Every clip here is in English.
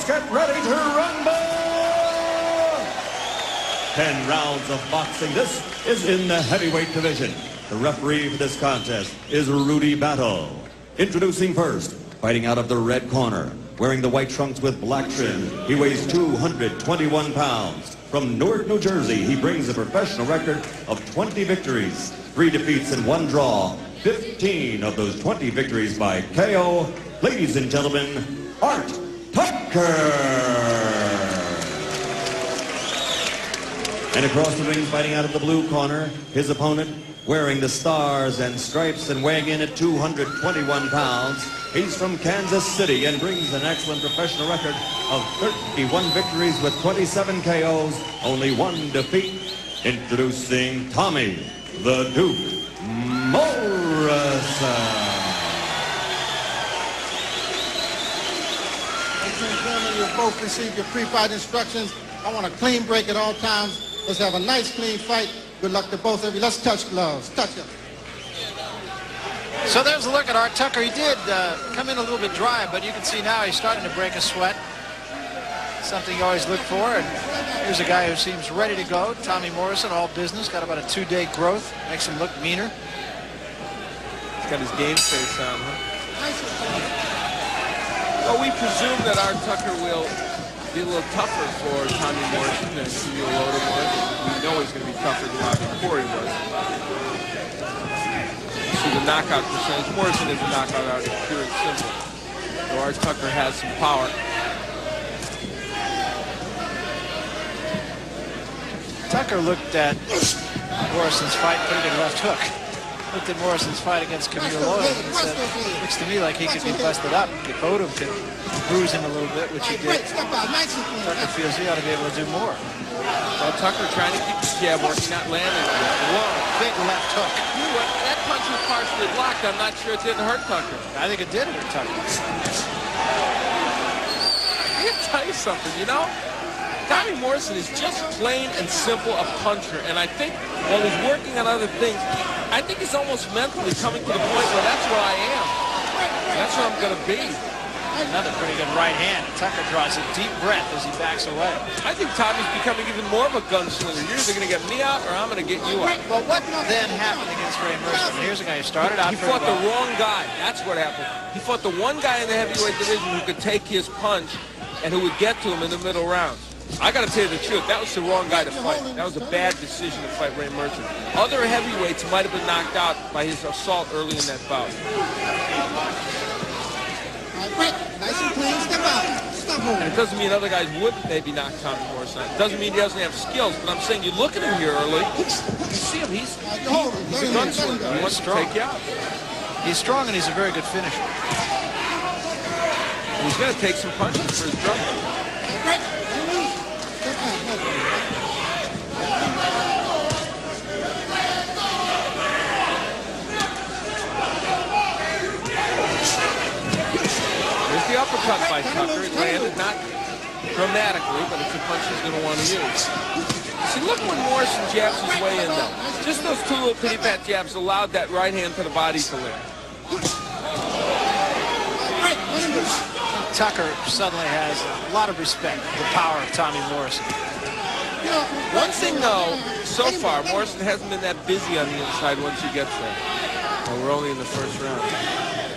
Let's get ready to rumble! 10 rounds of boxing. This is in the heavyweight division. The referee for this contest is Rudy Battle. Introducing first, fighting out of the red corner, wearing the white trunks with black trim, he weighs 221 pounds. From Newark, New Jersey, he brings a professional record of 20 victories, 3 defeats and 1 draw. 15 of those 20 victories by KO. Ladies and gentlemen, Art Tucker. And across the ring, fighting out of the blue corner, his opponent, wearing the stars and stripes and weighing in at 221 pounds. He's from Kansas City and brings an excellent professional record of 31 victories with 27 KOs, only 1 defeat. Introducing Tommy the Duke Morrison. Ladies and gentlemen, you've both received your pre-fight instructions. I want a clean break at all times. Let's have a nice, clean fight. Good luck to both of you. Let's touch gloves. Touch them. So there's a look at Art Tucker. He did come in a little bit dry, but you can see now he's starting to break a sweat. Something you always look for. And here's a guy who seems ready to go. Tommy Morrison, all business. Got about a 2-day growth. Makes him look meaner. He's got his game face on, huh? Well, we presume that Art Tucker will be a little tougher for Tommy Morrison than Camille Loda was. We know he's going to be tougher than Bobby Corey was. See the knockout percentage. Morrison is a knockout artist, pure and simple. So Art Tucker has some power. Tucker looked at Morrison's fight, put it in left hook. Looked at Morrison's fight against Camille Loda and said, looks to me like he could be busted up. If Odom could bruise him a little bit, which he did. Tucker feels he ought to be able to do more. Well, Tucker trying to keep the jab working, not landing it. Whoa, big left hook. That punch was partially blocked. I'm not sure it didn't hurt Tucker. I think it did hurt Tucker. I can tell you something, you know? Tommy Morrison is just plain and simple a puncher, and I think while he's working on other things, I think he's almost mentally coming to the point where that's where I am. That's where I'm going to be. Another pretty good right hand. Tucker draws a deep breath as he backs away. I think Tommy's becoming even more of a gunslinger. You're either going to get me out or I'm going to get you out. Well, what then happened against Ray Mercer? Here's a guy who started out He fought the wrong guy. That's what happened. He fought the one guy in the heavyweight division who could take his punch and who would get to him in the middle rounds. I got to tell you the truth, that was the wrong guy to fight. That was a bad decision to fight Ray Merchant. Other heavyweights might have been knocked out by his assault early in that bout. Nice and clean, step out. And it doesn't mean other guys wouldn't maybe knock Tommy Morrison out. It doesn't mean he doesn't have skills, but I'm saying you look at him here early, you see him, he's a gunslinger. He wants to take you out. He's strong and he's a very good finisher. And he's going to take some punches for his trouble. There's the uppercut by Tucker. It landed not dramatically, but it's a punch he's going to want to use. See, look when Morrison jabs his way in, though. Just those 2 little pitty-pat jabs allowed that right hand to the body to land. Tucker suddenly has a lot of respect for the power of Tommy Morrison. One thing, though, so far, Morrison hasn't been that busy on the inside once he gets there. Well, we're only in the first round.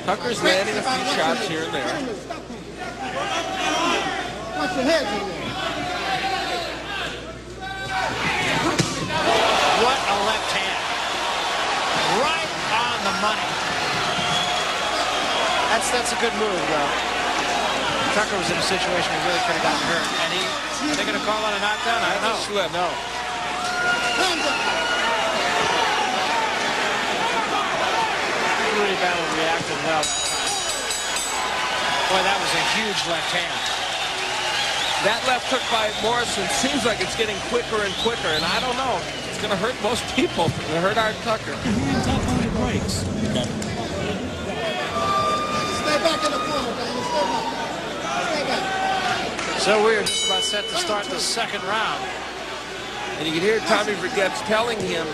Tucker's landing a few shots here and there. Watch your head, What a left hand. Right on the money. That's a good move, though. Tucker was in a situation he really could have gotten hurt. And are they going to call on a knockdown? I don't know. Slip. No. Rudy Battle reacted well that time. Boy, that was a huge left hand. That left hook by Morrison seems like it's getting quicker and quicker, and I don't know. It's going to hurt most people. It's going to hurt Art Tucker. Stay back in the corner, Daniel. Stay back. So we're just about set to start the second round. And you can hear Tommy Vergette's telling him,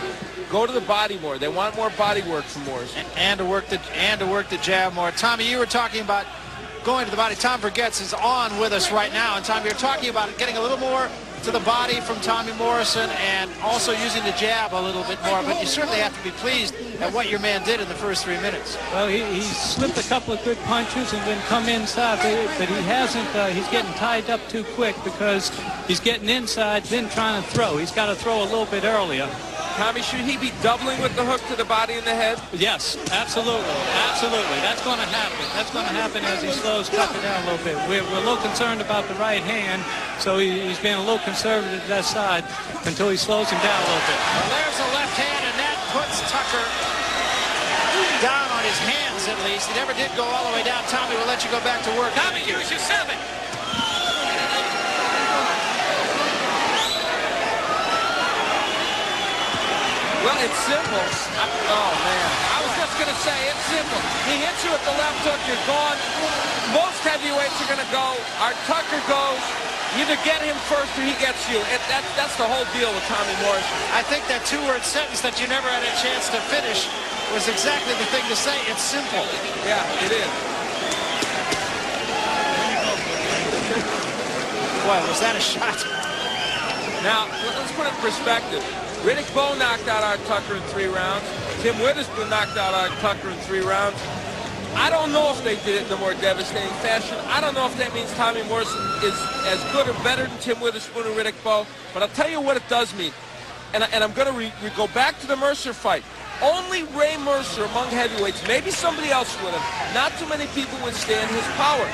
go to the body more. They want more body work from Morrison. And to work the jab more. Tommy, you were talking about going to the body. Tom Vergetz is on with us right now. And Tom, you're talking about getting a little more to the body from Tommy Morrison and also using the jab a little bit more, but you certainly have to be pleased at what your man did in the first 3 minutes. Well, he slipped a couple of good punches and then come inside, but he hasn't, he's getting tied up too quick because he's getting inside, then trying to throw. He's got to throw a little bit earlier. Tommy, should he be doubling with the hook to the body and the head? Yes, absolutely, absolutely. That's going to happen. That's going to happen as he slows Tucker down a little bit. We're a little concerned about the right hand, so he's being a little conservative to that side until he slows him down a little bit. Well, there's a left hand, and that puts Tucker down on his hands at least. He never did go all the way down. Tommy, we'll let you go back to work. Tommy, use your 7. Well, it's simple. Oh, man. I was just going to say, it's simple. He hits you with the left hook, you're gone. Most heavyweights are going to go. Our Tucker goes. You either get him first or he gets you. That's the whole deal with Tommy Morrison. I think that 2-word sentence that you never had a chance to finish was exactly the thing to say. It's simple. Yeah, it is. Boy, was that a shot? Now, let's put it in perspective. Riddick Bowe knocked out Art Tucker in 3 rounds. Tim Witherspoon knocked out Art Tucker in 3 rounds. I don't know if they did it in a more devastating fashion. I don't know if that means Tommy Morrison is as good or better than Tim Witherspoon and Riddick Bowe. But I'll tell you what it does mean. And I'm going to go back to the Mercer fight. Only Ray Mercer among heavyweights, maybe somebody else would have. Not too many people would stand his power.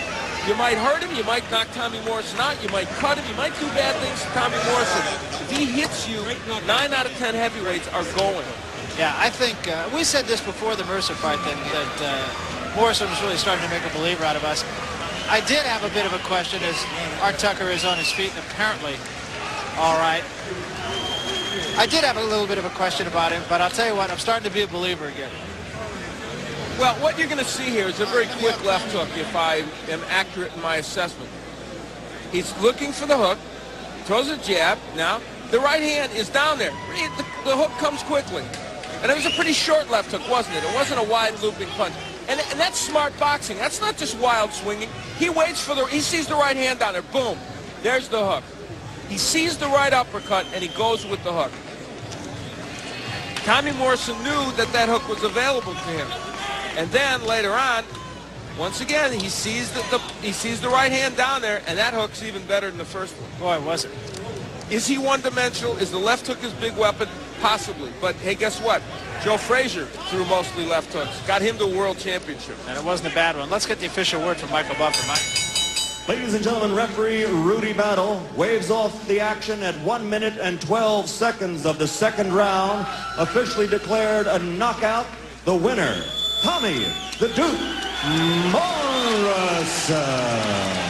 You might hurt him, you might knock Tommy Morrison out, you might cut him, you might do bad things to Tommy Morrison. If he hits you, 9 out of 10 heavyweights are going. Yeah, I think we said this before the Mercer fight that Morrison was really starting to make a believer out of us. I did have a bit of a question as Art Tucker is on his feet and apparently all right. I did have a little bit of a question about him, but I'll tell you what, I'm starting to be a believer again. Well, what you're going to see here is a very quick left hook, if I am accurate in my assessment. He's looking for the hook, throws a jab. Now, the right hand is down there. The hook comes quickly. And it was a pretty short left hook, wasn't it? It wasn't a wide looping punch. And that's smart boxing. That's not just wild swinging. He waits he sees the right hand down there. Boom. There's the hook. He sees the right uppercut, and he goes with the hook. Tommy Morrison knew that hook was available to him. And then later on, once again, he sees the right hand down there, and that hook's even better than the first one. Boy, was it. Is he one-dimensional? Is the left hook his big weapon? Possibly. But, hey, guess what? Joe Frazier threw mostly left hooks. Got him to a world championship. And it wasn't a bad one. Let's get the official word from Michael Buffer. Mike. Ladies and gentlemen, referee Rudy Battle waves off the action at 1 minute and 12 seconds of the second round. Officially declared a knockout. The winner, Tommy the Duke Morrison.